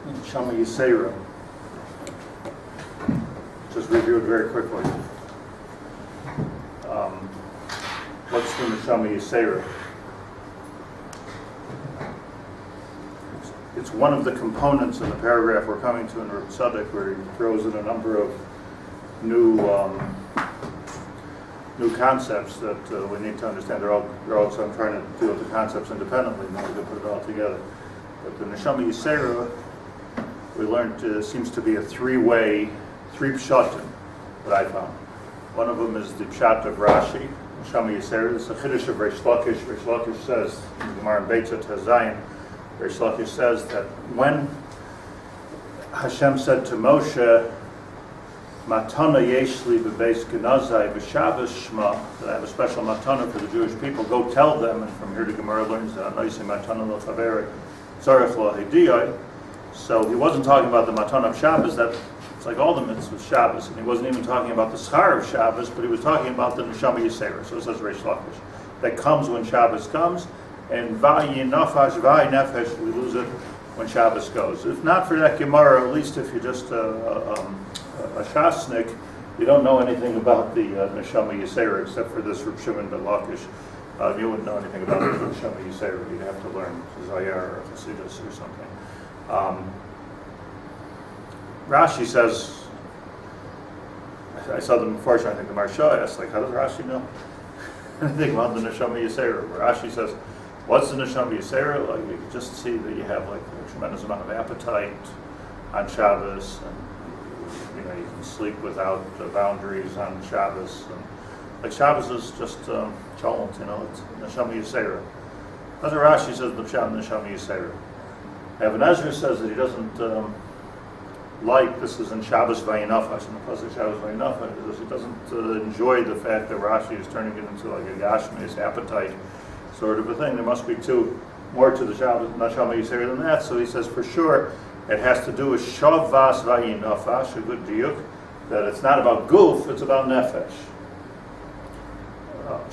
Neshama yeseirah. Just review it very quickly. What's the neshama yeseirah? It's one of the components in the paragraph we're coming to in Rabbi Tzadok, where he throws in a number of new concepts that we need to understand. They're all so I'm trying to deal with the concepts independently, now we're going to put it all together. But the neshama yeseirah, we learned, seems to be a three pshatim that I found. One of them is the pshat of Rashi, neshama yeseirah. This is a chiddush of Reish Lakish. Reish Lakish says, in the Gemara in Beitzah Tazayin, Reish Lakish says that when Hashem said to Moshe, Matana yeshli b'beis genazai b'Shabbos shema, that I have a special matana for the Jewish people, go tell them, and from here the Gemara learns that anoisi matana lo chaver tzarech lo hediyai. So he wasn't talking about the matana of Shabbos, that it's like all the mitzvahs of Shabbos, and he wasn't even talking about the schar of Shabbos, but he was talking about the neshama yeseirah. So it says Reish Lakish, that comes when Shabbos comes, and vayi nafash, vayi nefesh, we lose it when Shabbos goes. If not for that Gemara, at least if you're just a shasnik, you don't know anything about the neshama yeseirah except for this Reb Shimon ben Lakish. You wouldn't know anything about the neshama yeseirah. You'd have to learn Zayar or Chassidus or something. Rashi says, I saw them before, I think the Marsha asked, like, how does Rashi know anything about the neshama yeseirah? Rashi says, what's the neshama yeseirah? Like, you can just see that you have like a tremendous amount of appetite on Shabbos, and you can sleep without the boundaries on Shabbos. And, like Shabbos is just cholent, it's neshama yeseirah. That's what Rashi says, the pshat neshama yeseirah. Even Ezra says that he doesn't like, this is in Shabbos vayinafash, in the pasuk Shabbos vayinafash, he doesn't enjoy the fact that Rashi is turning it into like a gashmis appetite sort of a thing. There must be more to the Shabbos neshama yeseirah than that. So he says for sure it has to do with shavas vayinafash, a good diuk, that it's not about guf, it's about nefesh.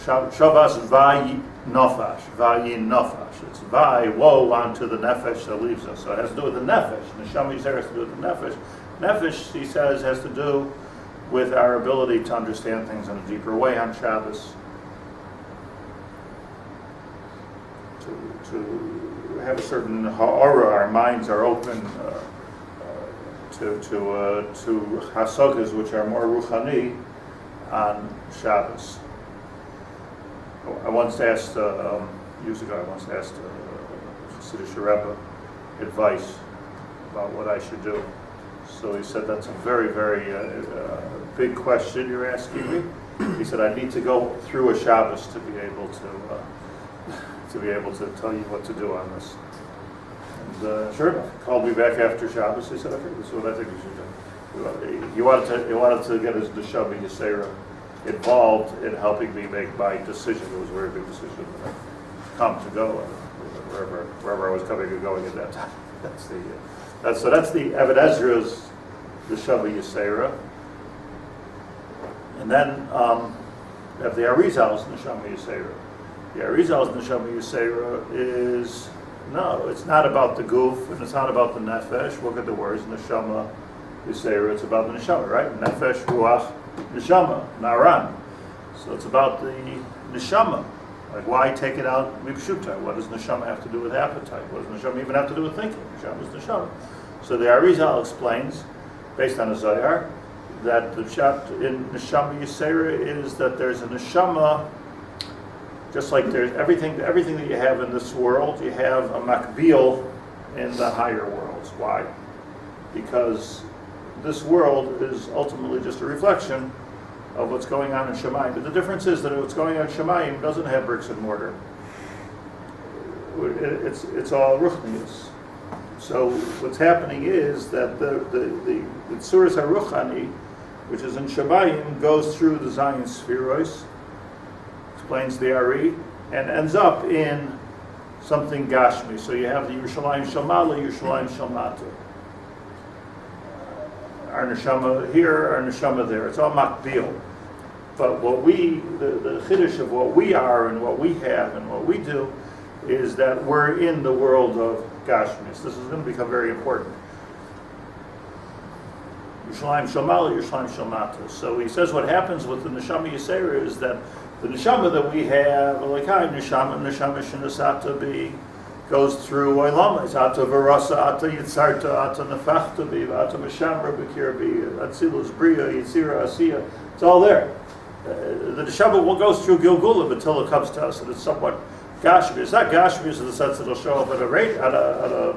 Shavas vayinafash, vayinafash. It's woe onto the nefesh that leaves us. So it has to do with the nefesh. Neshama yeseirah has to do with the nefesh. Nefesh, he says, has to do with our ability to understand things in a deeper way on Shabbos. To have a certain ha'ara, our minds are open to hasagas which are more ruchani on Shabbos. I once asked, years ago, a Hasidic Rebbe advice about what I should do. So he said, that's a very, very big question you're asking me. He said, I need to go through a Shabbos to be able to tell you what to do on this. And sure enough, he called me back after Shabbos. He said, okay, this is what I think you should do. He wanted to get his neshama yeseirah involved in helping me make my decision. It was a very big decision that I come to go wherever I was coming and going at that time. That's the Even Ezra's neshama yeseirah. And then we have the Arizal's neshama yeseirah. The Arizal's neshama yeseirah is, no, it's not about the guf, and it's not about the nefesh. Look at the words, neshama yeseirah, it's about the neshama, right? Nefesh, ruach, neshama, naran. So it's about the neshama. Like, why take it out mipshuta? What does neshama have to do with appetite? What does neshama even have to do with thinking? Neshama is neshama. So the Arizal explains, based on a Zayar, that the pshat in neshama yeseirah is that there's a neshama. Just like there's everything that you have in this world, you have a makbil in the higher worlds. Why? Because this world is ultimately just a reflection of what's going on in Shemayim. But the difference is that what's going on in Shemayim doesn't have bricks and mortar. It's all ruchnius. So what's happening is that the Tzuras HaRuchani, which is in Shemayim, goes through the Zion sefiros, explains the Ari, and ends up in something Gashmi. So you have the Yerushalayim Shalmala, Yerushalayim Shalmata. Our neshama here, our neshama there. It's all makbil. But the chiddush of what we are and what we have and what we do is that we're in the world of Gashmis. This is going to become very important. Yerushalayim Shomala, Yerushalayim Shomata. So he says what happens with the neshama yeseirah is that the neshama that we have, like neshama shenasata be, goes through oilamas, ata varasa, ata yitzarta, ata nefachta be, ata meshamra bekir be, atzilus bria, yeseirah asiya. It's all there. The neshama goes through Gilgulim until it comes to us, and it's somewhat gashmi. It's not gashmi in the sense that it'll show up at a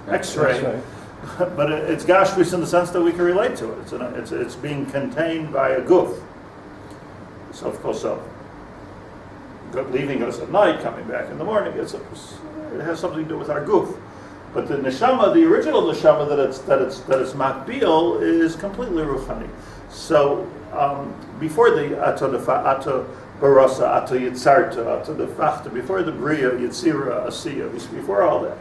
X-ray. But it's gashmis in the sense that we can relate to it. It's being contained by a guf. So of course, leaving us at night, coming back in the morning, it has something to do with our guf. But the neshama, the original neshama that it's makbil, is completely ruchani. So before the ato barasa, ato yitzarta, ato nefachta, before the bria, yeseirah, asiya, before all that.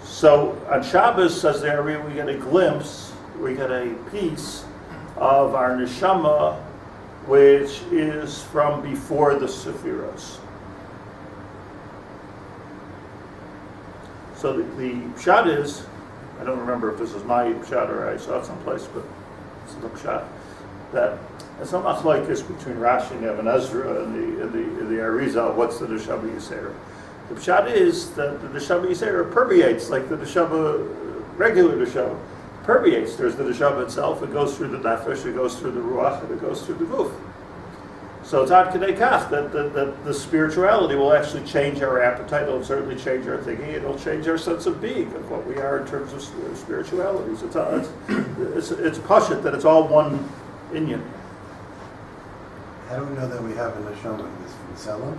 So on Shabbos, says there, we get a glimpse, we get a piece of our neshama, which is from before the sefiros. So the shot is, I don't remember if this is my shot or I saw it someplace, but it's the shot that it's not much like this between Rashi and Ibn Ezra and the Arizal. What's the neshama yeseirah? The pshat is that the neshama yeseirah permeates, like the neshama, regular neshama, permeates. There's the neshama itself, it goes through the nefesh, it goes through the ruach, and it goes through the guf. So it's ad kedei kach that the spirituality will actually change our appetite, it'll certainly change our thinking, it'll change our sense of being, of what we are in terms of spiritualities. It's pashut, that it's all one inyan. How do we know that we have a neshama in this from Selim?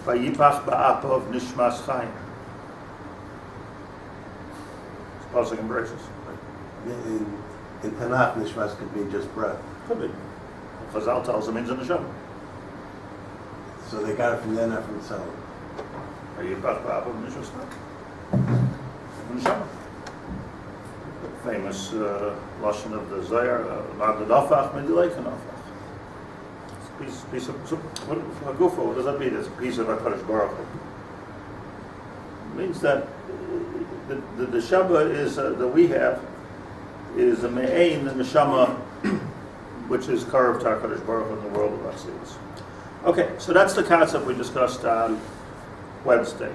Vayipach ba'apav nishmas chayim. Pausing and braces. In Tanakh, nishmas could be just breath. Could be. Chazal tells it means in the neshama. So they got it from there, not from Selim. Vayipach ba'apav nishmas chayim. Neshama. Famous lashon of the Zayar, Ma'adadafach Medilei Kanafach. Piece of what does that mean? It's a piece of HaKadosh Baruch Hu. It means that the neshama is that we have is a me'ain, the neshama, which is carved to HaKadosh Baruch Hu in the world of Atzilus. Okay, so that's the concept we discussed on Wednesday.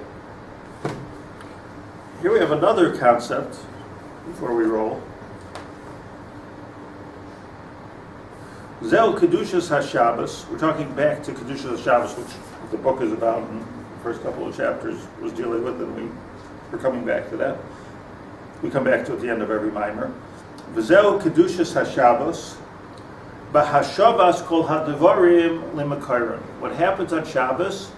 Here we have another concept before we roll. Zel Kedushas HaShabbos. We're talking back to Kedusha HaShabbos, which the book is about, and the first couple of chapters was dealing with, and we're coming back to that. We come back to at the end of every mimer. Zel Kedushas HaShabbos. B'Hashavas kol ha'devarim limakayrim. What happens on Shabbos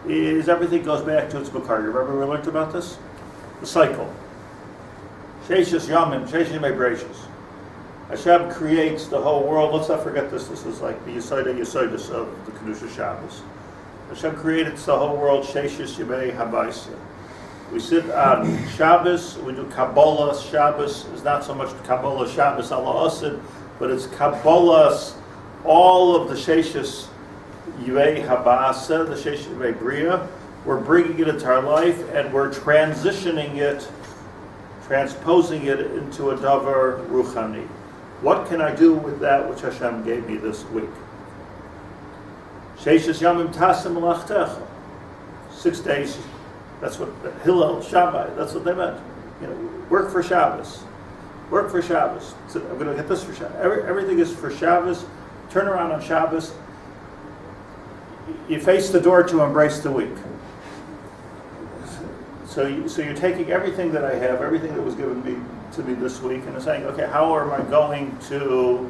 is everything goes back to its makar. You remember we learned about this? The cycle. Sheishas Yamim, Sheishas Yamei Breishis. Hashem creates the whole world. Let's not forget this. This is like the yeseirah of the Kedusha Shabbos. Hashem created the whole world. Sheishas Yamei Habaisa. We sit on Shabbos. We do Kabbalah. Shabbos is not so much Kabbalah Shabbos ala Asid, but it's Kabbalah. All of the Sheishas Yamei Habasa, the Sheishas Yamei Bria. We're bringing it into our life, and we're transitioning it. Transposing it into a davar ruchani. What can I do with that which Hashem gave me this week? Sheishas yamim tasim melachtecha. 6 days. That's what Hillel, Shabbat. That's what they meant. Work for Shabbos. Work for Shabbos. So I'm going to get this for Shabbos. Everything is for Shabbos. Turn around on Shabbos. You face the door to embrace the week. So you're taking everything that I have, everything that was given to me this week, and saying, okay, how am I going to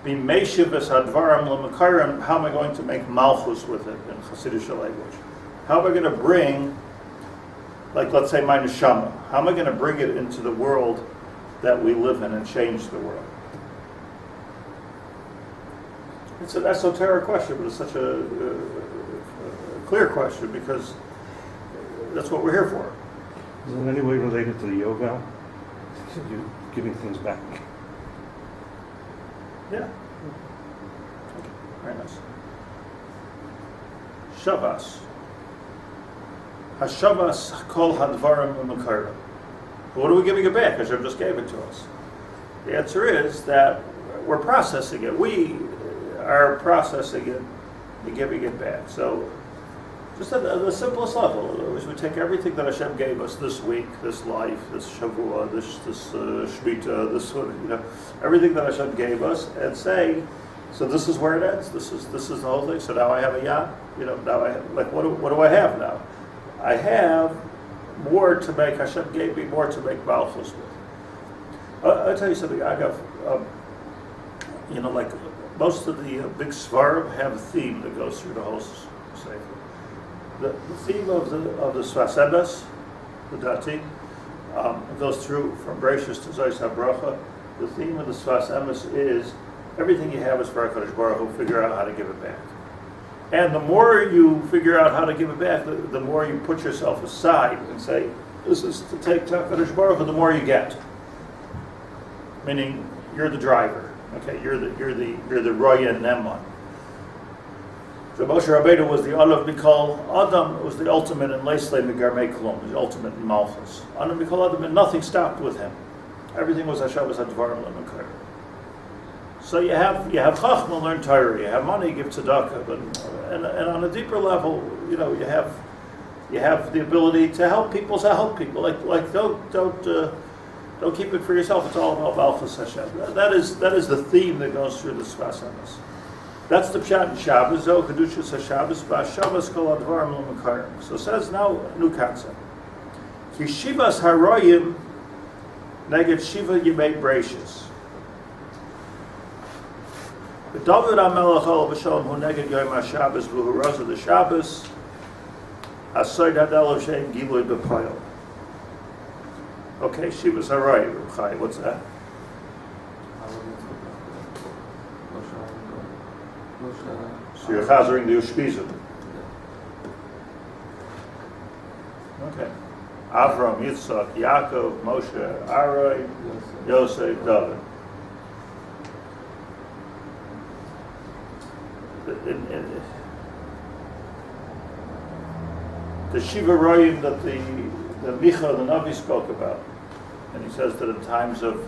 be meishivas hadvarim l'makayim? How am I going to make malchus with it in Hasidic language? How am I going to bring, like let's say my neshama, how am I going to bring it into the world that we live in and change the world? It's an esoteric question, but it's such a clear question because that's what we're here for. Is it in any way related to the yoga? You giving things back? Yeah. Very nice. Shabbos. HaShabbos kol hadvarim u'makarim. What are we giving it back? Hashem just gave it to us. The answer is that we're processing it. We are processing it and giving it back. So, just at the simplest level, is we take everything that Hashem gave us this week, this life, this Shavua, this Shlit'a, this everything that Hashem gave us, and say, so this is where it ends. This is the whole thing. So now I have a yacht. Now I have, what do I have now? I have more to make. Hashem gave me more to make malchus with. I'll tell you something. I got, like most of the big svarim have a theme that goes through the whole sefer. The theme of the Sfas Emes, the Dati, goes through from Bereshis to Zos HaBracha. The theme of the Sfas Emes is everything you have is for HaKadosh Baruch Hu. Figure out how to give it back. And the more you figure out how to give it back, the more you put yourself aside and say, "This is to take to HaKadosh Baruch Hu." The more you get, meaning you're the driver. Okay, you're the Roya Neman. So Moshe Rabbeinu was the Olav Mikol Adam. It was the ultimate in Leislei Megarmei Klum, the ultimate in Malchus. Adam Mikol Adam, and nothing stopped with him. Everything was HaShabbos HaDvarim L'Mekar. So you have Chachma, learn Torah. You have money, give tzedakah. And on a deeper level, you have the ability to help people. So help people. Like don't keep it for yourself. It's all about Malchus Hashem. That is the theme that goes through the Sfas Emes. That's the pshat in Shabbos. Zo Kedusha Shabbos. Shabbos kol advarim l'mekarim. So it says now a new concept. Ki shivas haroyim neged shiva yemei breishis. David HaMelech olav v'shalom hu neged yom HaShabbos v'hu raza the Shabbos. Asoy dat elav shein gilui b'payil. Okay, shivas haroyim. What's that? So you're chazering the Ushpizim. Okay. Avram, Yitzchak, Yaakov, Moshe, Aaron, Yosef, David. The Shiva Royim that the Micha, the Navi, spoke about, and he says that in times of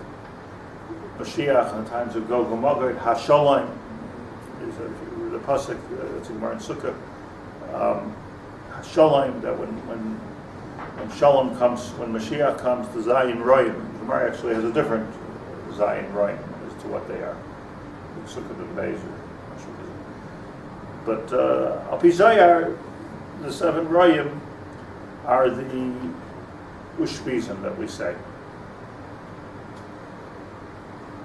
Mashiach and in times of Gog Magog, Hasholim, the pasuk, it's in Gemara in Sukkah, Shalom, that when Shalom comes, when Mashiach comes, the Zayin Royim, the Gemara actually has a different Zayin Royim as to what they are. Sukkah the Beis. But Al Pi Zayar, the 7 Royim are the Ushpizim that we say.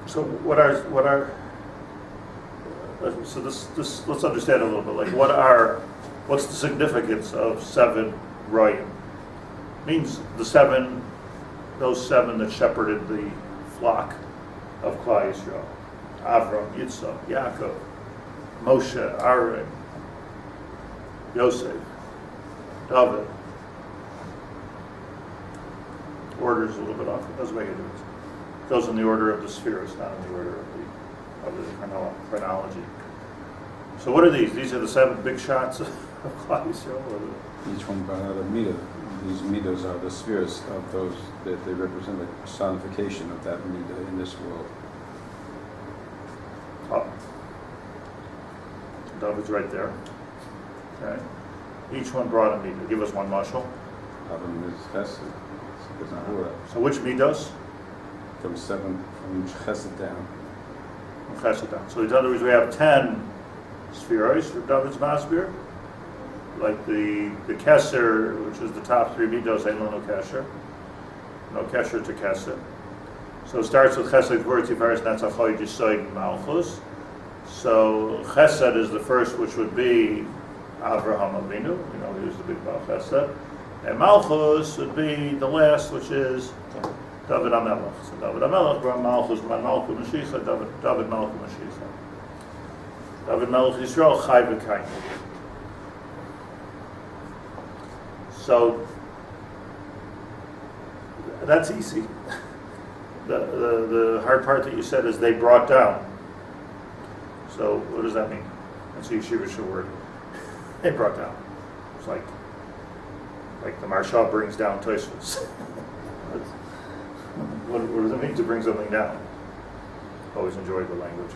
So so this let's understand a little bit. Like what's the significance of 7 Royim? Means those 7 that shepherded the flock of Klal Yisrael: Avram, Yitzchak, Yaakov, Moshe, Aaron, Yosef, David. Order's a little bit off. It doesn't make a difference. It goes in the order of the sefiros, not in the order of the chronology. So what are these? These are the 7 big shots of Klal Yisrael? Each one brought out a midah. These midahs are the sefiros of those that they represent the personification of that midah in this world. Oh. David's right there. Okay. Each one brought a midah. Give us one mashal. Adam is chesed. So which midos? From chesed down. So in other words, we have 10 sefiros for David's Masbir, like the Keser, which is the top 3 midos, ain't no Keser, no Keser to Keser. So it starts with Chesed, Gvur, Tiferes, Netzach, Yisoid, Malchus. So Chesed is the first, which would be Avraham Avinu. He was the big Baal Chesed, and Malchus would be the last, which is David HaMelech. So David HaMelech brought Malchus, Malchus Mashiach, David Malchus Mashiach. David Melech Yisrael, Chai V'Kain. So that's easy. The hard part that you said is they brought down. So what does that mean? It's a yeshivish word. They brought down. It's like the Marshaw brings down Tosfos. What does it mean to bring something down? Always enjoyed the language.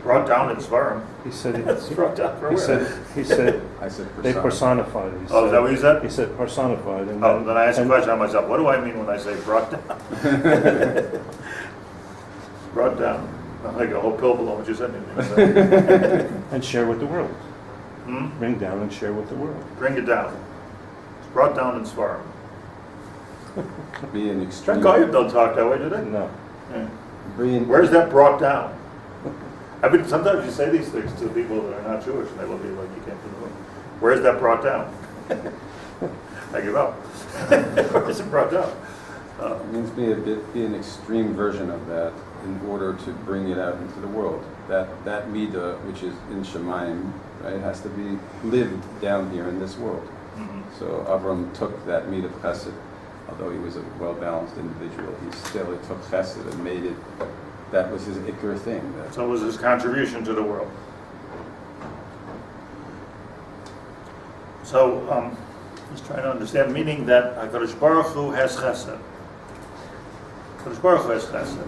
Brought down in Svarim. He said It's brought down from he where? said I said they personified. He Oh, is that what you said? He said personified. And Oh, then I asked a and- question on myself. What do I mean when I say brought down? Brought down. Like a whole pill below what you said. and share with the world. Hmm? Bring down and share with the world. Bring it down. It's brought down in Svarim. Be an extreme. Goyim don't talk that way, do they? No. Yeah. Being, Where's that brought down? I mean, sometimes you say these things to people that are not Jewish, and they look at you like you can't do the room. Where's that brought down? I give up. Where's it brought down? It means be an extreme version of that in order to bring it out into the world. That midah, which is in Shemayim, right, has to be lived down here in this world. Mhm. So Avram took that midah of chesed, although he was a well-balanced individual, he took chesed and made it. That was his ikar thing. So it was his contribution to the world. So he's trying to understand, meaning that HaKadosh Baruch Hu has chesed. HaKadosh Baruch Hu has chesed.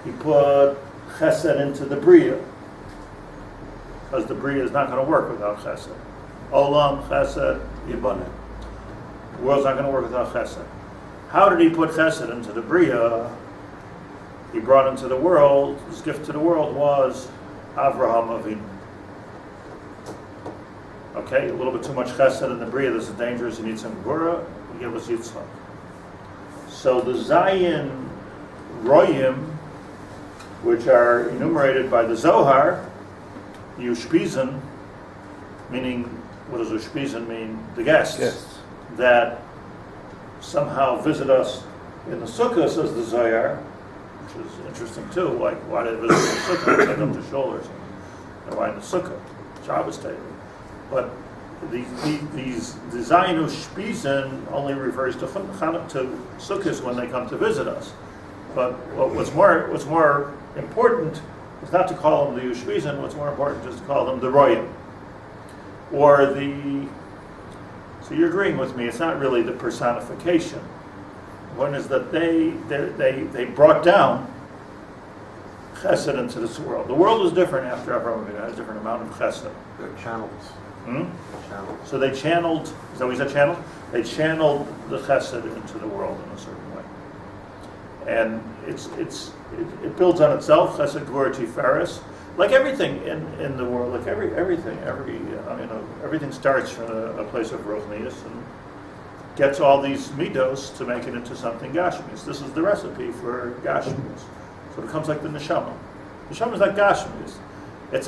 He put chesed into the Bria, because the Bria is not going to work without chesed. Olam, chesed, yibane. The world's not going to work without chesed. How did he put chesed into the Bria? He brought into the world, his gift to the world was Avraham Avinu. Okay, a little bit too much chesed in the Bria, this is dangerous, you need some Gura, he gave us Yitzchak. So the Zayin Royim, which are enumerated by the Zohar, Ushpizin, meaning, what does Ushpizin mean? The guests. Yes. That somehow visit us in the Sukkah, says the Zohar, which is interesting too. Like, why did they visit the Sukkah? Take them to shoulders. And why in the Sukkah? Shabbos table. But the Zayin Ushpizin only refers to Sukkahs when they come to visit us. But what's more important is not to call them the Ushpizin. What's more important is to call them the Royim, or the. So you're agreeing with me. It's not really the personification. One is that they brought down chesed into this world. The world is different after Avraham Avinu. It has a different amount of chesed. They're channels. Channels. So they channeled. Is that what you said? Channeled. They channeled the chesed into the world in a certain way, and it builds on itself. Chesed, Gvura, Tiferes. Like everything in the world, like everything starts from a place of ruchnius and gets all these midos to make it into something gashmis. This is the recipe for gashmis. So it becomes like the neshama. Neshama is like gashmis. It's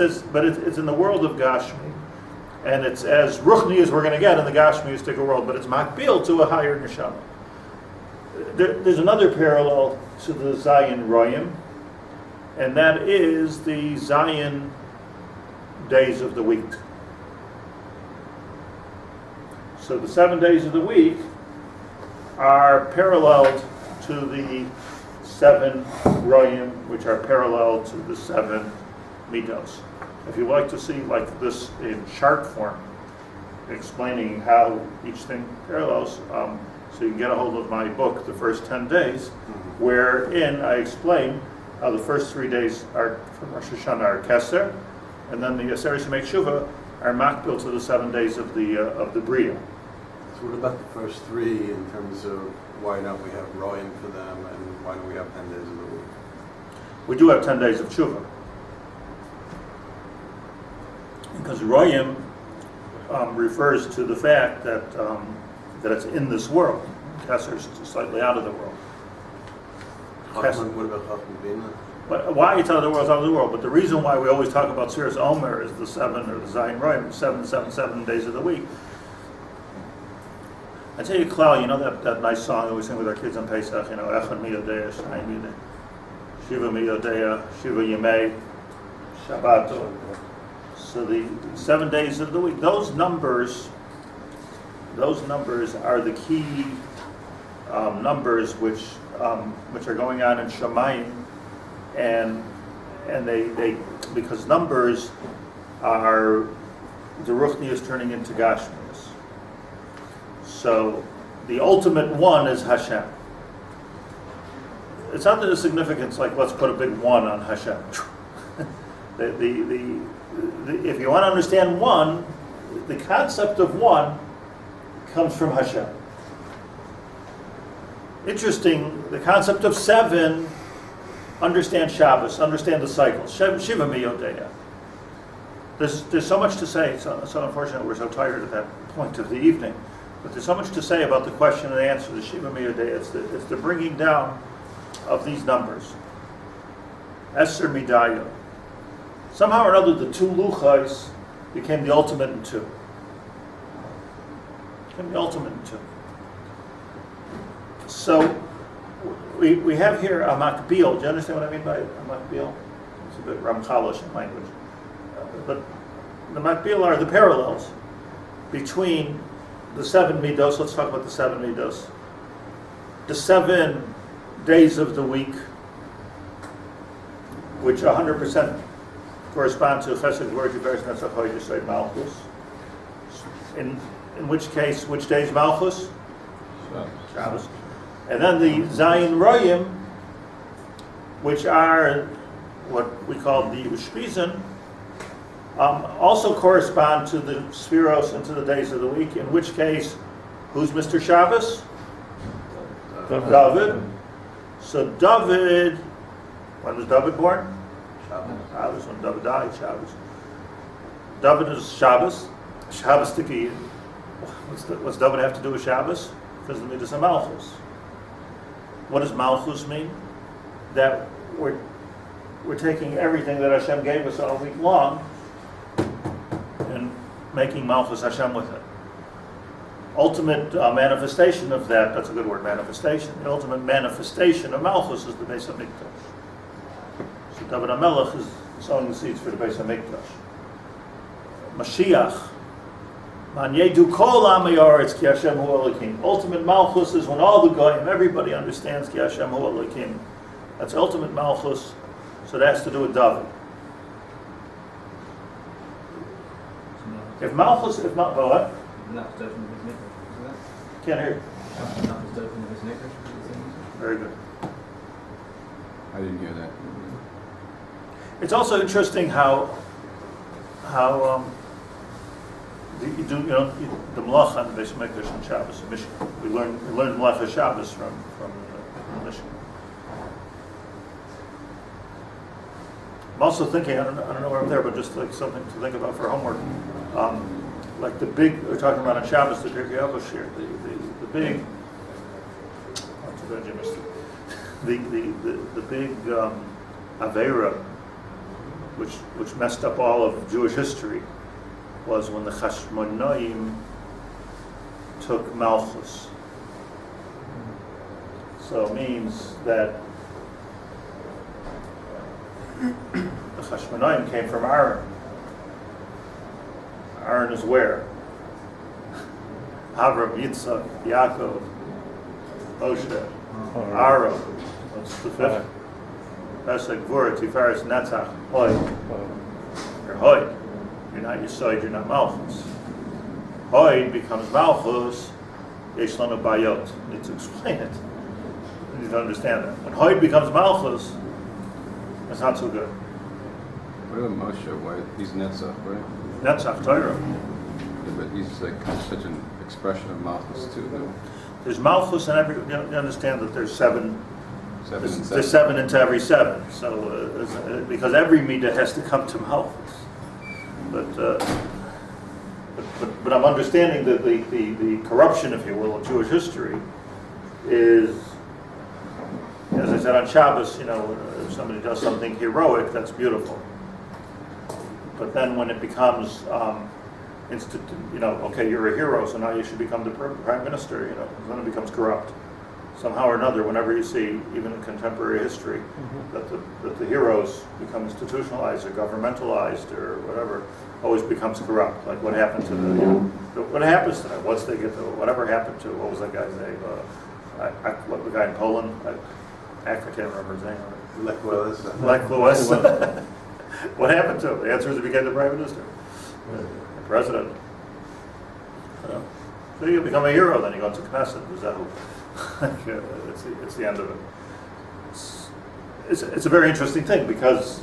in the world of gashmi, and it's as ruchni as we're going to get in the gashmistic world, but it's makbil to a higher neshama. There's another parallel to the Zayin Royim, and that is the Zion days of the week. So the 7 days of the week are paralleled to the 7 Royim, which are parallel to the 7 Midos. If you like to see like this in chart form, explaining how each thing parallels, so you can get a hold of my book, The First 10 Days, wherein I explain how the first 3 days are from Rosh Hashanah are Keser, and then the yeseirah Shemei Tshuva are makbil to the 7 days of the Bria. So what about the first 3 in terms of why don't we have Royim for them and why don't we have 10 days of the week? We do have 10 days of Tshuva. Because Royim refers to the fact that it's in this world. Keser is slightly out of the world. Chachman, what about Chachman Bina? But why it's out of the world is out of the world. But the reason why we always talk about Sefiros Omer is the 7 or the Zayin Royim, 7 days of the week. I tell you, Klal, you know that nice song that we sing with our kids on Pesach, Echad Miyodea, Shnayim Yodea, Shiva Miyodea, Shiva Yemei, Shabbat. So the 7 days of the week, those numbers are the key numbers which are going on in Shemayim, and they because numbers are the Ruchnius turning into Gashmius. So the ultimate one is Hashem. It's not the significance like let's put a big one on Hashem. If you want to understand one, the concept of one comes from Hashem. Interesting, the concept of seven, understand Shabbos, understand the cycles. Shiva miyodeya. There's so much to say. It's so unfortunate we're so tired at that point of the evening. But there's so much to say about the question and the answer to Shiva miyodeya. It's the bringing down of these numbers. Eser midayo. Somehow or another, the two luchais became the ultimate in two. Became the ultimate in two. So we have here a makbil. Do you understand what I mean by a makbil? It's a bit Ramchalish in language. But the makbil are the parallels between the seven midos. Let's talk about the seven midos. The 7 days of the week, which 100% correspond to Chesed, Glory, Tiferes, Netzach, Hod, Yesod, Malchus. In which case, which day is Malchus? Shabbos. And then the Zayin Royim, which are what we call the Ushpizin, also correspond to the sefiros and to the days of the week, in which case, who's Mr. Shabbos? David. So David, when was David born? Shabbos, when David died, Shabbos. David is Shabbos. Shabbos Tiki. What's David have to do with Shabbos? Because the Midas of Malchus. What does Malchus mean? That we're taking everything that Hashem gave us all week long and making Malchus Hashem with it. Ultimate manifestation of that's a good word, manifestation. The ultimate manifestation of Malchus is the Beis HaMikdash. So David HaMelech is sowing the seeds for the Beis HaMikdash. Mashiach, Man yedu kol am ha'aretz ki Hashem hu Elokim. Ultimate Malchus is when all the goyim, everybody understands ki Hashem hu Elokim. That's ultimate Malchus. So that has to do with David. If Malchus, what? Can't hear you. Very good. I didn't hear that. It's also interesting how you do the Melach on the Beis HaMikdash on Shabbos in Michigan. We learned Melach of Shabbos from Michigan. I'm also thinking, I don't know where I'm there, but just like something to think about for homework. Like the big, we're talking about on Shabbos, the Pirkei Avos here, the big, the big Avera, which messed up all of Jewish history, was when the Chashmonaim took Malchus. So it means that the Chashmonaim came from Aaron. Aaron is where? Avraham, Yitzchak, Yaakov, Moshe, Aaron. What's the fifth? Pesach, Gvura, Tiferes, Netzach, Hod. You're Hod. You're not yeseirah, you're not Malchus. Hod becomes Malchus, Yesh lanu bayot. You need to explain it. You need to understand that. When Hod becomes Malchus, it's not so good. What about Moshe? Why he's Netzach, right? Netzach Torah. Yeah, but he's like such an expression of Malchus too, though. There's Malchus in every. You understand that there's seven. Seven and There's seven. 7 into every 7. So because every midah has to come to Malchus. But I'm understanding that the corruption, if you will, of Jewish history is, as I said on Shabbos, if somebody does something heroic, that's beautiful. But then when it becomes okay, you're a hero, so now you should become the prime minister, then it becomes corrupt. Somehow or another, whenever you see, even in contemporary history, that the heroes become institutionalized or governmentalized or whatever, always becomes corrupt. Like what happened to what happens to them? Once they get to whatever happened to, what was that guy's name? The guy in Poland? I can't remember his name. Lech Walesa. Lech Walesa. What happened to him? The answer is he became the prime minister, the president. So you become a hero, then you go to Knesset. Is that it's the end of it. It's a very interesting thing because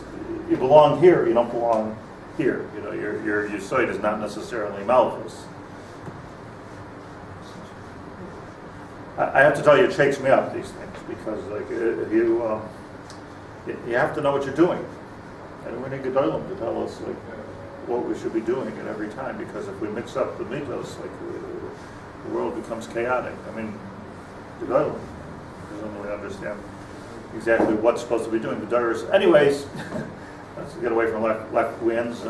you belong here, you don't belong here. You know, your yesoid is not necessarily Malchus. I have to tell you, it shakes me up, these things, because like if you have to know what you're doing, and we need Gedolim to tell us like what we should be doing at every time, because if we mix up the mitos, like the world becomes chaotic. I mean, Gedolim presumably understand exactly what's supposed to be doing. The Dars, anyways. Let's get away from left winds.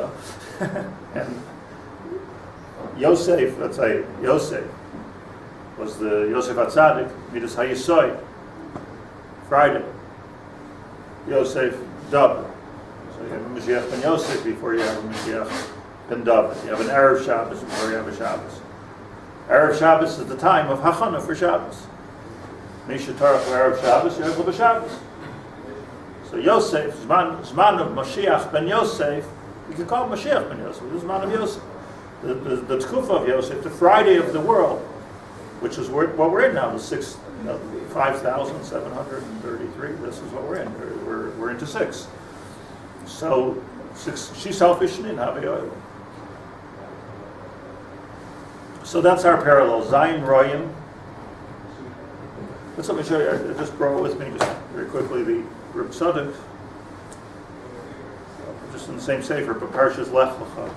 And Yosef, let's say Yosef was the Yosef Atzadik, Midas HaYesoid. Friday, Yosef David. So you have a Mashiach ben Yosef before you have a Mashiach ben David. You have an Erev Shabbos before you have a Shabbos. Erev Shabbos is the time of Hachana for Shabbos. Misha Torah for Erev Shabbos, you have a Shabbos. So Yosef, Zman of Mashiach ben Yosef, you can call him Mashiach ben Yosef, the Zman of Yosef. The Tkufa of Yosef, the Friday of the world, which is what we're in now, the 5,733, this is what we're in. We're into 6. So 6, she's selfish in Havi. So that's our parallel, Zayin Royim. Let's let me show you, I just brought with me just very quickly the Rabbi Tzadok, just in the same sefer, but Parshas Lech Lecha.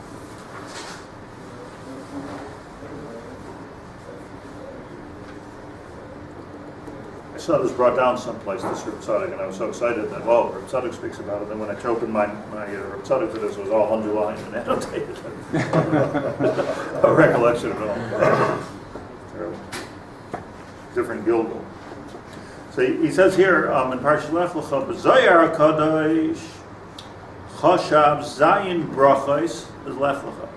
I saw this brought down someplace, this Rabbi Tzadok, and I was so excited that, well, Rabbi Tzadok speaks about it. Then when I opened my Rabbi Tzadok to this, it was all underlined and annotated. A recollection of it all. Terrible. Different Gilgal. So he says here in Parshas Lech Lecha, "B'Zoyar HaKadosh Choshav Zayin Brachos is Lech Lecha."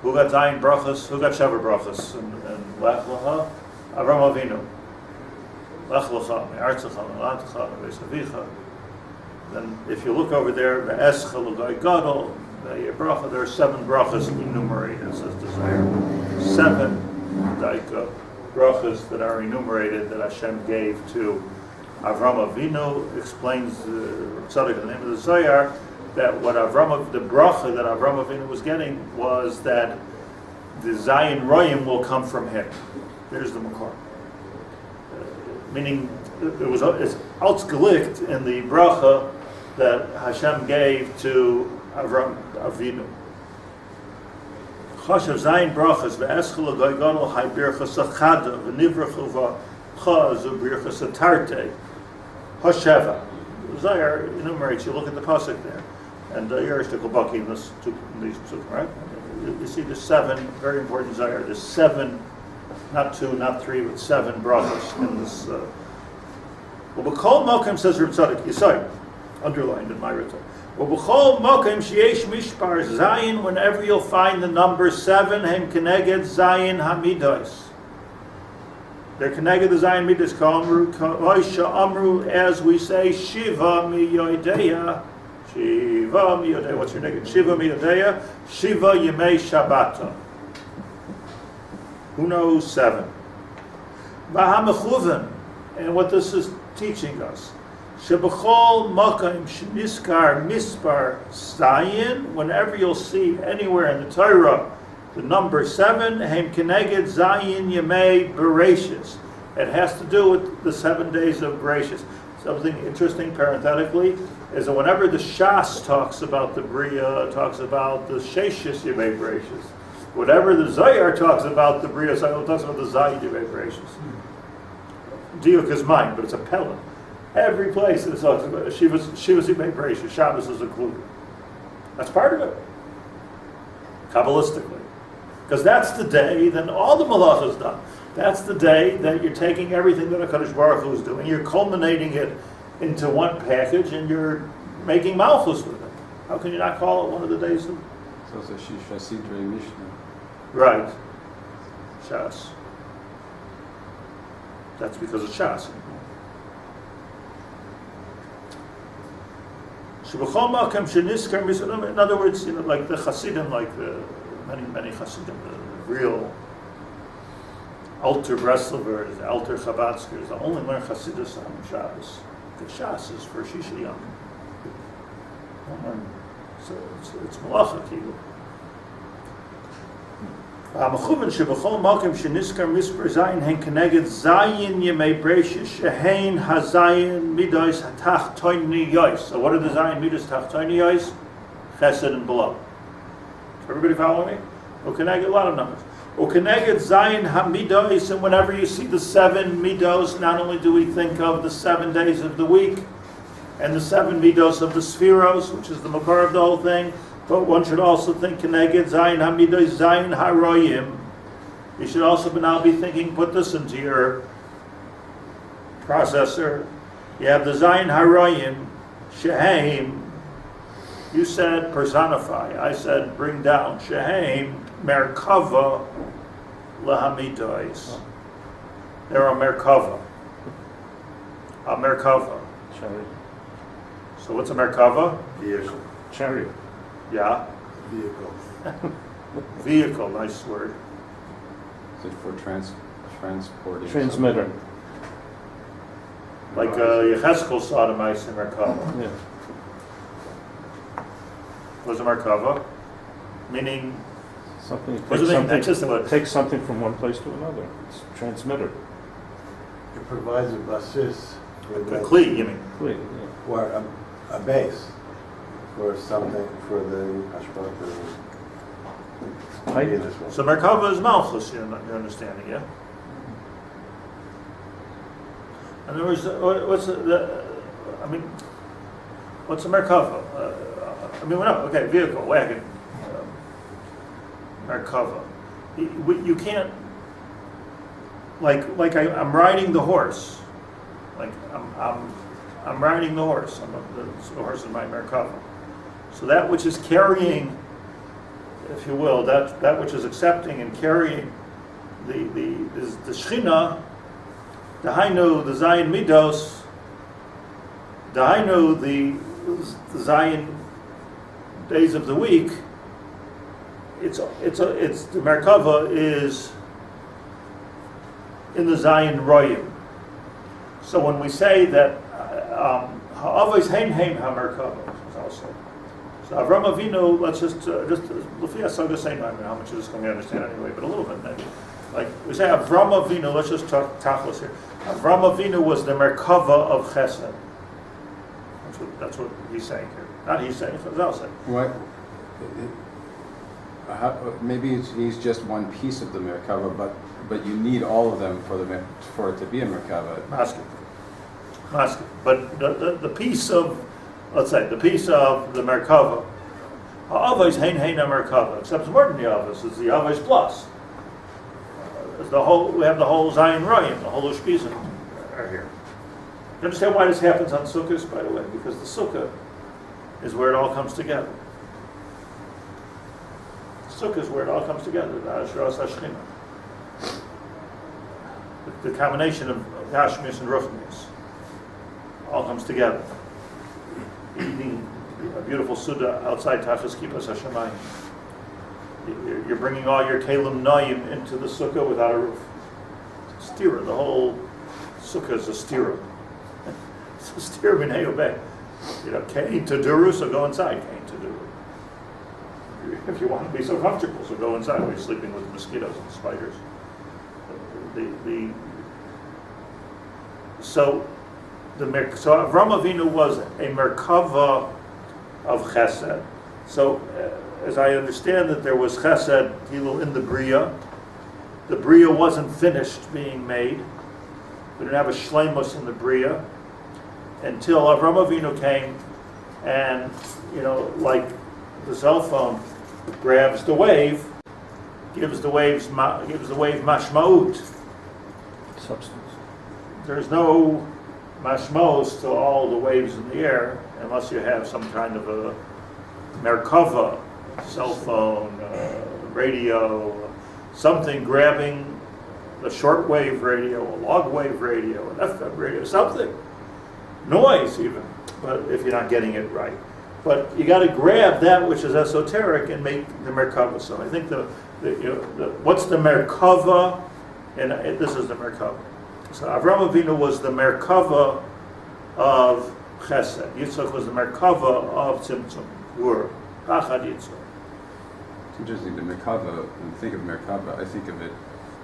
Who got Zayin Brachos? Who got Sheva Brachos? And Lech Lecha, Avram Avinu. Lech Lecha, Me'artzecha, Me'lantecha, Me'vesavicha. Then, if you look over there, Ve'escha L'Goy Gadol, Ve'yebracha, there are 7 brachos enumerated. It says desire 7 daika brachas that are enumerated that Hashem gave to Avram Avinu. Explains Tzadok, the name of the Zohar, that what the bracha that Avram Avinu was getting was that the Zayin Royim will come from him. There's the Makor. Meaning, it's ausgelicht in the bracha that Hashem gave to Avram Avinu. Chashav Zayin brachas ve'eschel L'Goy Gadol hay birchas achada v'nivrachu v'chaz u'birchas atarte hasheva. The Zohar enumerates. You look at the pasuk there, and Yerush Baki in these psukim, right? You see the 7 very important Zohar. There's 7, not 2, not 3, but 7 brachas in this. Well, b'chol mokem, says Rabbi Tzadok, Yisai, underlined in my written. Well, b'chol mokem sheyesh mishpar zayin, whenever you'll find the number 7, hem keneged zayin hamidos. They're keneged the zayin midos, ka'amru, amru, as we say, shiva miyodeya. Shiva miyodeya. What's your neged? Shiva miyodeya. Shiva yemei shabbata. Who knows 7? Bahamechuvim, and what this is teaching us. Shebechol makom sheniskar mispar zayin, whenever you'll see anywhere in the Torah the number 7, hem keneged zayin yemei bereshis. It has to do with the 7 days of Bereshis. Something interesting parenthetically is that whenever the Shas talks about the Bria, talks about the Sheshis yemei Bereshis. Whatever the Zohar talks about the Bria cycle, talks about the Zayin Yemei Bereshis. Diuk is mine, but it's a Pella. Every place it talks about Shivas Yemei Bereshis, Shabbos is included. That's part of it, Kabbalistically. Because that's the day, then all the Malach is done. That's the day that you're taking everything that HaKadosh Baruch Hu is doing, you're culminating it into one package, and you're making Malchus with it. How can you not call it one of the days of... So it's a Shisha Sidrei Mishnah. Right. Shas. That's because of Shas. In other words, like the Hasidim, like the many Hasidim, the real Alter Breslovers, Alter Chabadskers, they only learn Hasidus on Shabbos. The Shas is for Shisha Yom. So it's Malacha Kilu. המכוון שבכל מקום שנזכר מספר זין הן כנגד זין ימי ברשת שהן הזין מידוס התחתוניות. So what are the זין מידוס התחתוניות? Chesed and below. Everybody follow me? וכנגד, a lot of numbers. וכנגד זין hamidos, and whenever you see the 7 midos, not only do we think of the 7 days of the week and the 7 midos of the sefiros, which is the makar of the whole thing, but one should also think Keneged Zayin Hamidos Zayin Haroyim. You should also now be thinking, put this into your processor. You have the Zayin Haroyim, Shehaim. You said personify. I said bring down. Shehaim Merkava Lahamidos. There are Merkava. A Merkava. Chariot. So what's a Merkava? Vehicle. Chariot. Yeah. Vehicle. Vehicle, nice word. Is it for transporting? Transmitter. Like Yecheskel saw the mice in Merkava. Yeah. Was a Merkava? Meaning, Something. what does it mean? That's just what. Take something from one place to another. It's transmitter. It provides a basis for A the, Kli, you mean? Clear, yeah. or a base for something for the hashpah to Pipe. be in this one. So Merkava is Malchus, you're understanding, yeah? In other words, what's what's a Merkava? Okay, vehicle, wagon, Merkava. You can't, like I'm riding the horse. Like I'm riding the horse. The horse is my Merkava. So that which is carrying, if you will, that which is accepting and carrying the Shechina, the Hainu, the Zayin Midos, the Hainu, the Zayin days of the week. It's the Merkava is in the Zayin Royim. So when we say that Ha'avos Heim HaMerkava, as I'll say. So Avram Avinu, let's just Lufi Asaga saying, I mean, how much of this can we understand anyway, but a little bit maybe. Like we say Avram Avinu, let's just talk tachlis here. Avram Avinu was the Merkava of Chesed. That's what he's saying here. Not he's saying, it's I'll say. What? Maybe he's just one piece of the Merkava, but you need all of them for it to be a Merkava. Masking. But the piece of, let's say, the piece of the Merkava, Avos Hein Merkava, except it's more than the Avos, it's the Avos plus. We have the whole Zayin Rayim, the whole Ushpizim are here. You understand why this happens on Sukkot, by the way? Because the Sukkah is where it all comes together. Sukkah is where it all comes together, the Ashras Hashchina. The combination of Hashmis and Ruchnis all comes together. Eating a beautiful Suda outside Tachas Kippus Hashemayim. You're bringing all your Kalim Noyim into the Sukkah without a roof. Stira, the whole Sukkah is a stira. It's a stira b'nei obey. Kain to Duru, so go inside. Kain to Duru. If you want to be so comfortable, so go inside. We're sleeping with mosquitoes and spiders. So Avram Avinu was a Merkava of Chesed. So as I understand that there was Chesed in the Bria. The Bria wasn't finished being made. We didn't have a Shleimus in the Bria until Avram Avinu came and, like the cell phone grabs the wave, gives the wave mashmaut. Substance. There's no mashmos to all the waves in the air unless you have some kind of a Merkava, cell phone, radio, something grabbing a shortwave radio, a log wave radio, an FM radio, something. Noise even, but if you're not getting it right. But you got to grab that which is esoteric and make the Merkava. So I think what's the Merkava? And this is the Merkava. So Avraham Avinu was the Merkava of Chesed. Yitzchak was the Merkava of Tzimtzum. Gur. Pachad Yitzchak. It's interesting, the Merkava, when you think of Merkava, I think of it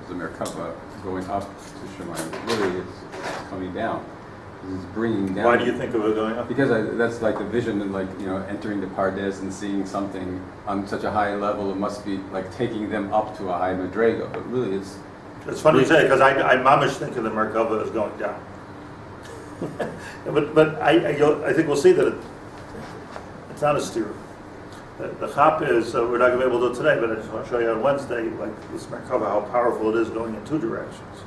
as a Merkava going up to Shemayim. Really, it's coming down. It's bringing down. Why do you think of it going up? Because that's like the vision and like, entering the Pardes and seeing something on such a high level, it must be like taking them up to a high Madrega. But really It's funny you say it, because I mamish think of the Merkava as going down. but I think we'll see that it's not a steer. The chap is, we're not going to be able to do it today, but I just want to show you on Wednesday, like this Merkava, how powerful it is going in two directions.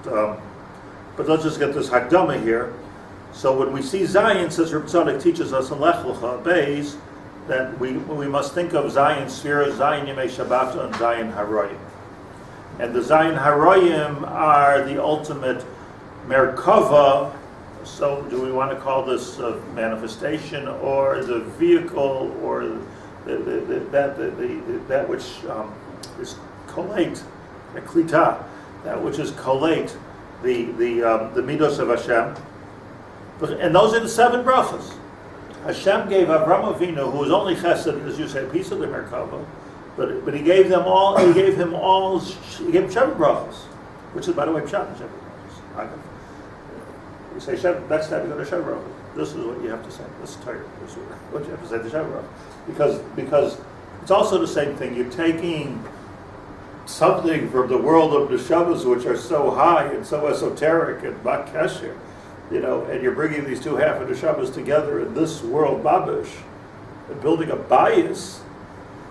But let's just get this Hakdama here. So when we see Zion, says Rabbi Tzadok teaches us in Lech Lecha Beis, that we must think of Zion sefiros, Zion Yemei Shabbat, and Zion Haroyim. And the Zion Haroyim are the ultimate Merkava. So do we want to call this a manifestation, or the vehicle, or that which is collate, a klita, that which is collate, the midos of Hashem. And those are the 7 brachas. Hashem gave Avraham Avinu, who was only chesed, as you say, a piece of the Merkava, but he gave them all. He gave him 7 brachas, which is, by the way, pshat in 7 brachas. You say Shem, next time you go to Shabbos, this is what you have to say. This is tired. This is what you have to say to Shabbos. Because it's also the same thing. You're taking something from the world of the Shabbos, which are so high and so esoteric and bakesher, and you're bringing these two half of the Shabbos together in this world, babish, and building a bias.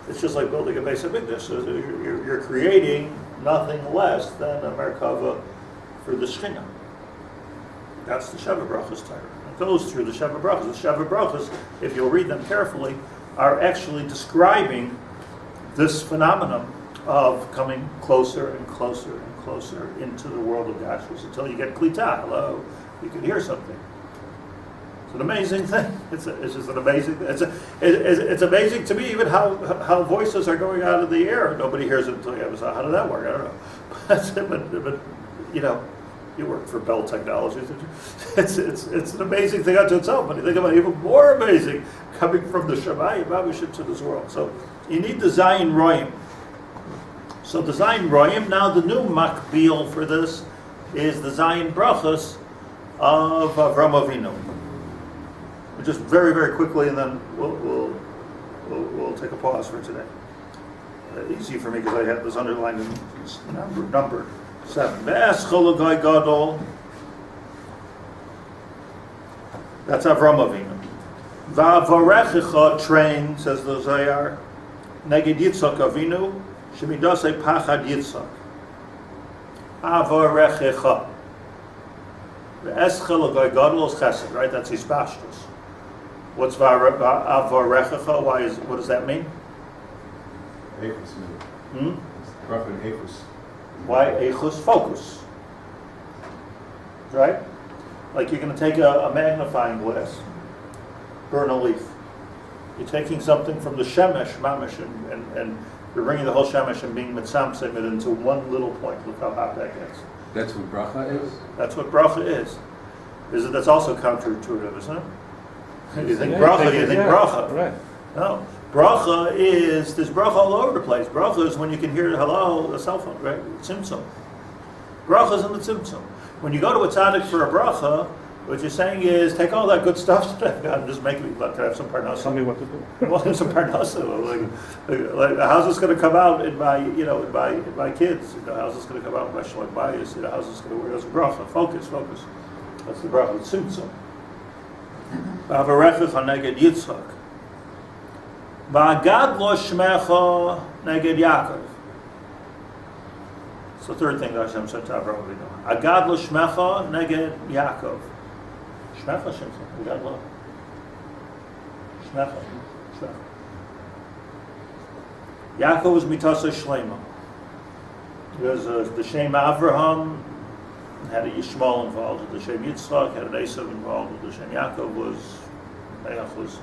It's just like building a base of English. So you're creating nothing less than a Merkava for the Shechina. That's the Sheva Brachas Torah. It goes through the Sheva Brachas. The Sheva Brachas, if you'll read them carefully, are actually describing this phenomenon of coming closer and closer and closer into the world of Gashus until you get Klita. Hello, you can hear something. It's an amazing thing. It's just an amazing thing. It's amazing to me even how voices are going out of the air. Nobody hears it until you have a sound. How did that work? I don't know. But you work for Bell Technologies. It's an amazing thing unto itself. But you think about it, even more amazing coming from the Shamayim Babishit to this world. So you need the Zion Royim. So the Zion Royim, now the new makbil for this is the Zion Brachas of Avraham Avinu. Just very, very quickly, and then we'll take a pause for today. Easy for me because I had this underlined and numbered. 7. That's Avram Avinu. Va'avarechecha train, says the Zayar, neged Yitzchak Avinu, shemidasei pachad Yitzchak. Avarechecha. V'eschel l'goy gadol is chesed, right? That's his pashtus. What's avarechecha? What does that mean? Eichus. Roughly eichus. Why eichus? Focus. Right? Like you're going to take a magnifying glass, burn a leaf. You're taking something from the shemesh, mamish, and you're bringing the whole shemesh and being mitzamtzim it into one little point. Look how hot that gets. That's what bracha is? That's what bracha is. That's also counterintuitive, isn't it? You think bracha, you think bracha. Right. No. Bracha is, there's bracha all over the place. Bracha is when you can hear hello, a cell phone, right? Tzimtzum. Bracha is in the tzimtzum. When you go to a tzaddik for a bracha, what you're saying is, take all that good stuff that I've got and just make me, can I have some parnasa? Tell me what to do. Well, some parnasa. Like, how's this going to come out in my, in my kids? How's this going to come out in my shalom bias? How's this going to work? That's bracha. Focus. That's the bracha. Tzimtzum. V'avarechach neged Yitzchak. V'agad lo shmecha neged Yaakov. It's the third thing that Hashem said to Avraham Avinu. Agad lo shmecha neged Yaakov. Shmecha, Shemcha. Agad lo. Shmecha. Yaakov was mitasa shlema. Because the Shem Avraham had a Yishmael involved, the Shem Yitzchak had an Esav involved, the Shem Yaakov was Me'achuz.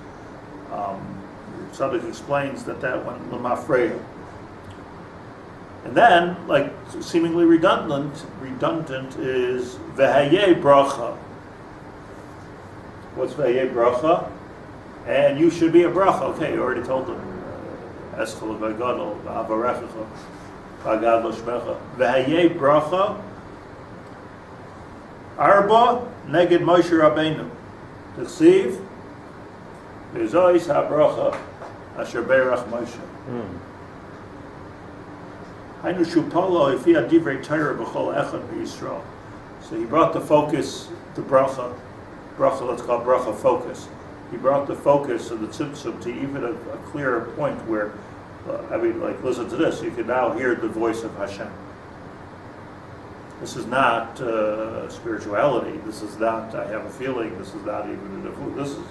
Tzadok explains that went L'mafreya. And then, like seemingly redundant is V'hayeh bracha. What's V'hayeh bracha? And you should be a bracha. Okay, you already told them. Eschol v'gadol v'avarechecha v'agad lo shmecha. V'hayeh bracha. Arba neged Moshe Rabbeinu. T'chsiv v'zois ha-bracha asher berach Moshe. Hainu shupalo ifi adivrei Torah b'chol echad b'Yisrael. So he brought the focus to bracha. Bracha, let's call bracha focus. He brought the focus of the tzimtzum to even a clearer point where, listen to this, you can now hear the voice of Hashem. This is not spirituality. This is not, I have a feeling, this is not even, this is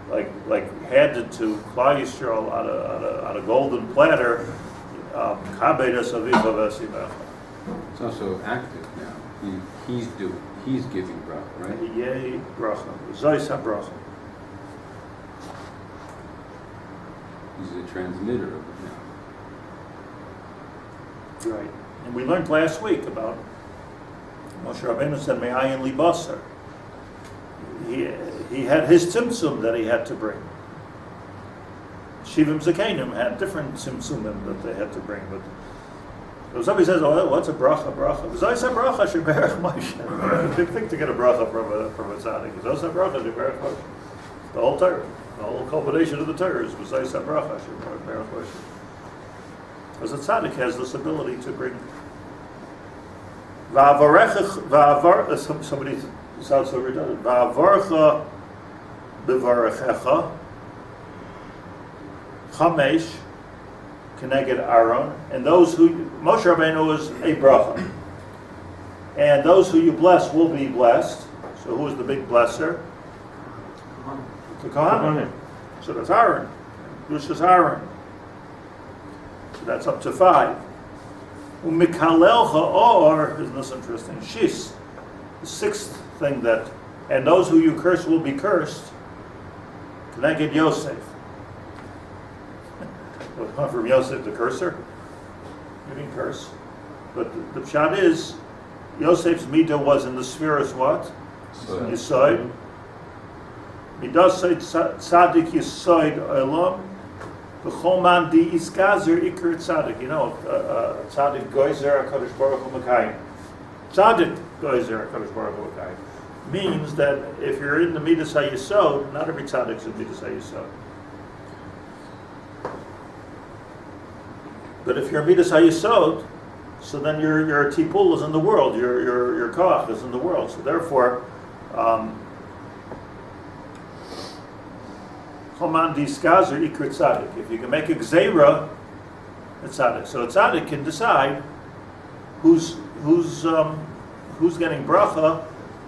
like handed to Klal Yisrael on a golden platter. It's also active now. He's giving bracha, right? Yay bracha. Zois ha-bracha. He's a transmitter of it now. Right. And we learned last week about Moshe Rabbeinu said, Me'ayin li basar. He had his tzimtzum that he had to bring. Shivim Zakenim had different tzimtzumim that they had to bring. But so somebody says, oh, what's a bracha? Zois ha-bracha sheberach Moshe. Big thing to get a bracha from a tzaddik. Zois ha-bracha sheberach Moshe. The whole Torah. The whole culmination of the Torah is Zois ha-bracha sheberach Moshe. Because the tzaddik has this ability to bring. Somebody sounds so redundant. Va'avarcha b'varechecha chamesh keneged Aaron, and those who Moshe Rabbeinu is a bracha, and those who you bless will be blessed. So who is the big blesser? The Kohanim. So that's Aaron. Kedusha's Aaron. So that's up to 5. Umikalelcha or, isn't this interesting? Shis, the 6th thing that, and those who you curse will be cursed. Keneged Yosef. From Yosef the cursor. You didn't curse. But the pshat is, Yosef's midah was in the sefiros what? Yeseirah. Midas tzaddik Yeseirah olam. V'chol man di iskazer ikar tzaddik. You know, tzaddik goyzer HaKadosh Baruch Hu Mekayim. Tzaddik goyzer HaKadosh Baruch Hu Mekayim means that if you're in the midas hayesod, not every tzaddik's in midas hayesod. But if you're midas hayesod, so then your tipul is in the world, your koach is in the world. So therefore, choman diskazer ikr tzaddik. If you can make a yeseirah, it's tzaddik. So a tzaddik can decide who's getting bracha,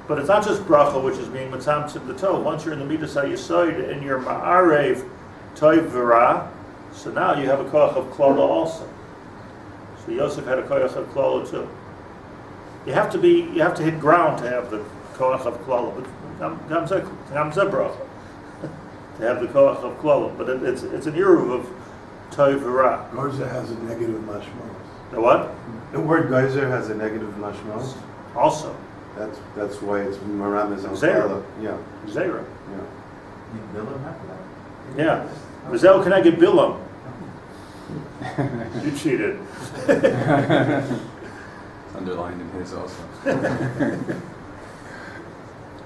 but it's not just bracha, which is being mitzamtzim the tov. Once you're in the midas hayesod and you're ma'arev toiv v'ra, so now you have a koach of klala also. So Yosef had a koach of klala too. You have to hit ground to have the koach of klala, but gamzeh bracha to have the koach of klala. But it's an iruv of toiv v'ra. Geyser has a negative mashmos. The what? The word geyser has a negative mashmos. Also. That's why it's maramis on Yeseirah. Yeah. Yeseirah. Yeah. Yeah. Vizel can I get Bilam? You cheated. It's underlined in his also.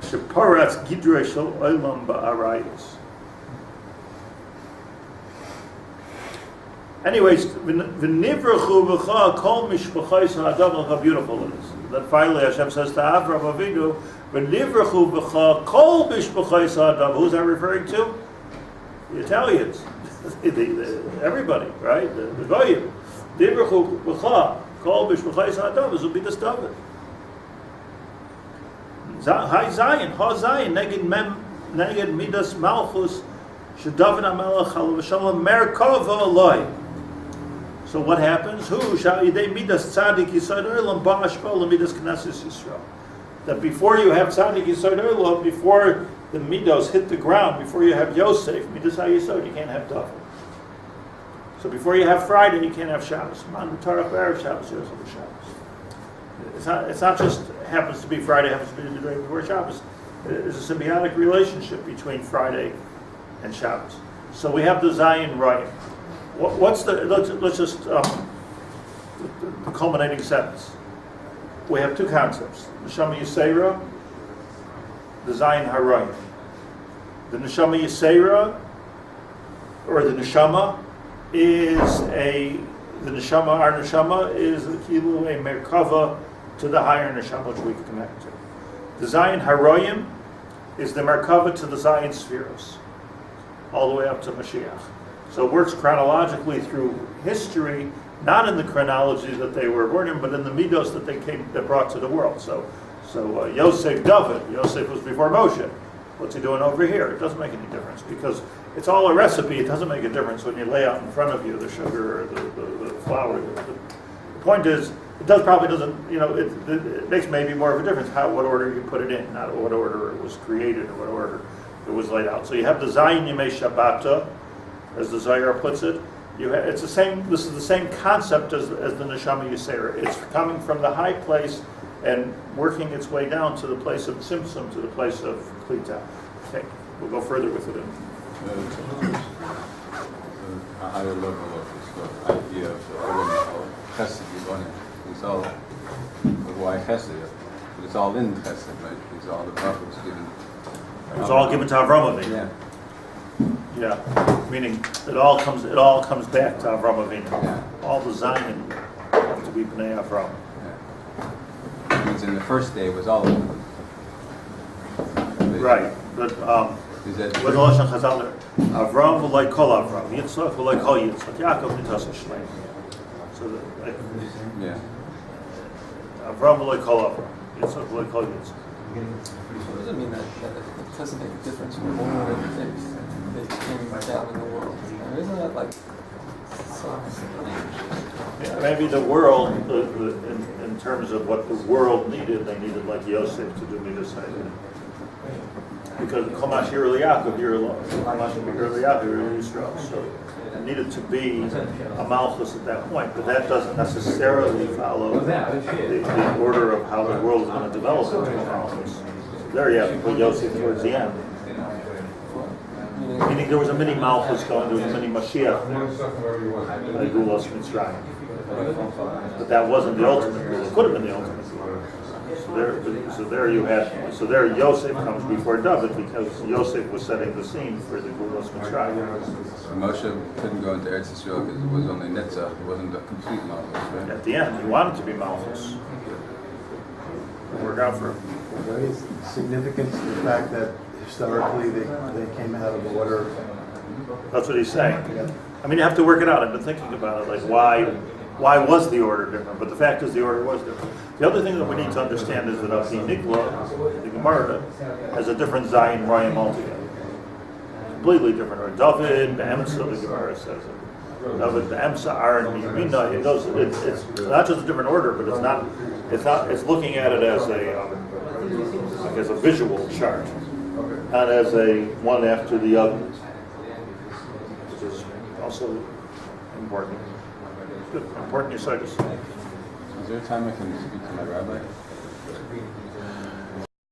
Sheparatz gidrei shel olam ba'arayos. Anyways, v'nivrachu v'cha kol mishpachos ha'adam. How beautiful it is. Then finally Hashem says to Avraham Avinu, v'nivrachu v'cha kol mishpachos ha'adam. Who's that referring to? The Italians. Everybody, right? The Goyim. Nivrachu v'cha kol mishpachos ha'adam. This will be this David. Hi Zion, Ha Zion, neged midas malchus, shedavid hamelech halav v'shalom merkava aloi. So what happens? Who shall yidei midas tzaddik yisod olam ba'ashpol midas knesses Yisrael? That before you have tzaddik yisod olam, before the midos hit the ground before you have Yosef, midos ha-yesod, you can't have David. So before you have Friday, you can't have Shabbos. Man Tarach Erev Shabbos, Yosef Shabbos. It's not just happens to be Friday, happens to be the day before Shabbos. There's a symbiotic relationship between Friday and Shabbos. So we have the Zion Rayim. What's the, let's just, the culminating sentence. We have two concepts. Neshama yeseirah, the Zion Harayim. The neshama yeseirah, or the neshama, our neshama is a kilu, a merkava to the higher neshama which we connect to. The Zion Harayim is the merkava to the Zion sefiros, all the way up to Mashiach. So it works chronologically through history, not in the chronology that they were born in, but in the midos that brought to the world. So Yosef David, Yosef was before Moshe. What's he doing over here? It doesn't make any difference because it's all a recipe. It doesn't make a difference when you lay out in front of you the sugar or the flour. The point is, it probably doesn't. It makes maybe more of a difference what order you put it in, not what order it was created or what order it was laid out. So you have the Zayin Yemei Shabbata, as the Zohar puts it. It's the same. This is the same concept as the neshama yeseirah. It's coming from the high place and working its way down to the place of tzimtzum, to the place of Shlit'a. Okay, we'll go further with it. A higher level of the idea of the Olam Chesed. It's all why Chesed, but it's all in Chesed, right? It's all the Baruch was given. It's all given to Avram Avinu. Yeah. Yeah, meaning it all comes back to Avram Avinu. Yeah. All the Zion have to be Bnei Avram. Yeah. It means in the first day was all of them. Right, but Is that with the Lashon Chazal there, Avram v'loi kol Avram, Yitzchak v'loi kol Yitzchak, Yaakov nitas Shlit'a. So yeah. Avram v'loi kol Avram, Yitzchak v'loi kol Yitzchak. What does it mean that it doesn't make a difference in the order of things they came down in the world? I mean, isn't that like so? Yeah, maybe the world, in terms of what the world needed, they needed like Yosef to do midas hayim. Because Chomash Yireh Yaakov, Chomash Yireh Yaakov, Yireh Yisrael. So it needed to be a malchus at that point, but that doesn't necessarily follow the order of how the world is going to develop into a malchus. There you have to put Yosef towards the end. Meaning there was a mini malchus going, there was a mini Mashiach, like Gulas Mitzrayim. But that wasn't the ultimate rule. It could have been the ultimate rule. So there Yosef comes before David because Yosef was setting the scene for the Gulas Mitzrayim. Moshe couldn't go into Eretz Yisrael because it was only Netzach, it wasn't a complete Malchus, right? At the end, he wanted to be Malchus. Work out for him. Very significant to the fact that historically they came out of order. That's what he's saying. I mean, you have to work it out. I've been thinking about it, like why was the order different? But the fact is the order was different. The other thing that we need to understand is that Afi Nikla, the Gemara, has a different Zion Rayim altogether. Completely different. Or David, Be'emsa, the Gemara says it. David, Be'emsa, Aaron, Yemina. It's not just a different order, but it's looking at it as a visual chart, not as a one after the other, which is also important. Good, important yeseirah. Is there a time I can speak to my rabbi?